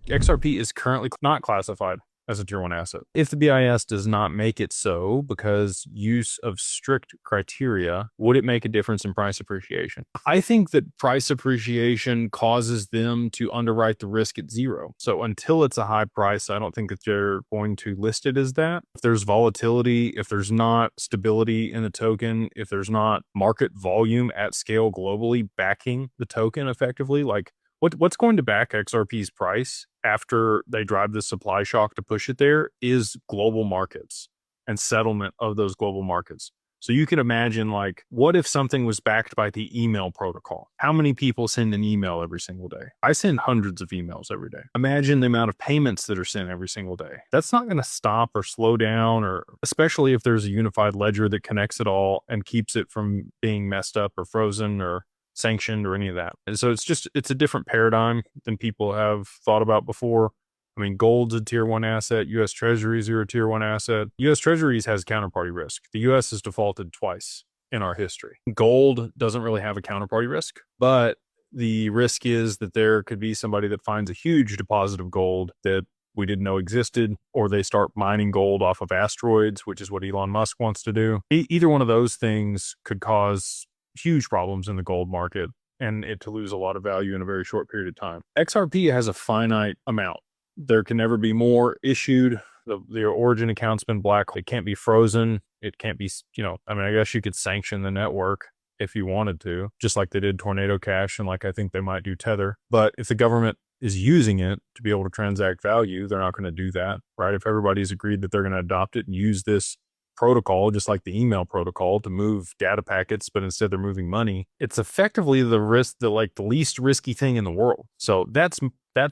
XRP is currently not classified as a tier 1 asset. If the BIS does not make it so because use of strict criteria, would it make a difference in price appreciation? I think that price appreciation causes them to underwrite the risk at zero. So until it's a high price, I don't think that they're going to list it as that. If there's volatility, if there's not stability in the token, if there's not market volume at scale globally backing the token effectively, like what's going to back XRP's price after they drive the supply shock to push it there is global markets and settlement of those global markets. So you can imagine, like, what if something was backed by the email protocol? How many people send an email every single day? I send hundreds of emails every day. Imagine the amount of payments that are sent every single day. That's not going to stop or slow down, or especially if there's a unified ledger that connects it all and keeps it from being messed up or frozen or sanctioned or any of that. And so it's a different paradigm than people have thought about before. I mean, gold's a tier 1 asset. US Treasuries are a tier 1 asset. US Treasuries has counterparty risk. The US has defaulted twice in our history. Gold doesn't really have a counterparty risk, but the risk is that there could be somebody that finds a huge deposit of gold that we didn't know existed, or they start mining gold off of asteroids, which is what Elon Musk wants to do. Either one of those things could cause huge problems in the gold market and it to lose a lot of value in a very short period of time. XRP has a finite amount. There can never be more issued. The origin account's been black. It can't be frozen. It can't be, I mean, I guess you could sanction the network if you wanted to, just like they did Tornado Cash and like I think they might do Tether. But if the government is using it to be able to transact value, they're not going to do that, right? If everybody's agreed that they're going to adopt it and use this protocol, just like the email protocol, to move data packets, but instead they're moving money, it's effectively the least risky thing in the world. So that's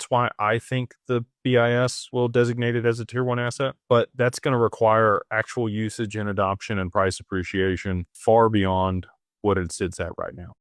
why I think the BIS will designate it as a tier 1 asset, but that's going to require actual usage and adoption and price appreciation far beyond what it sits at right now.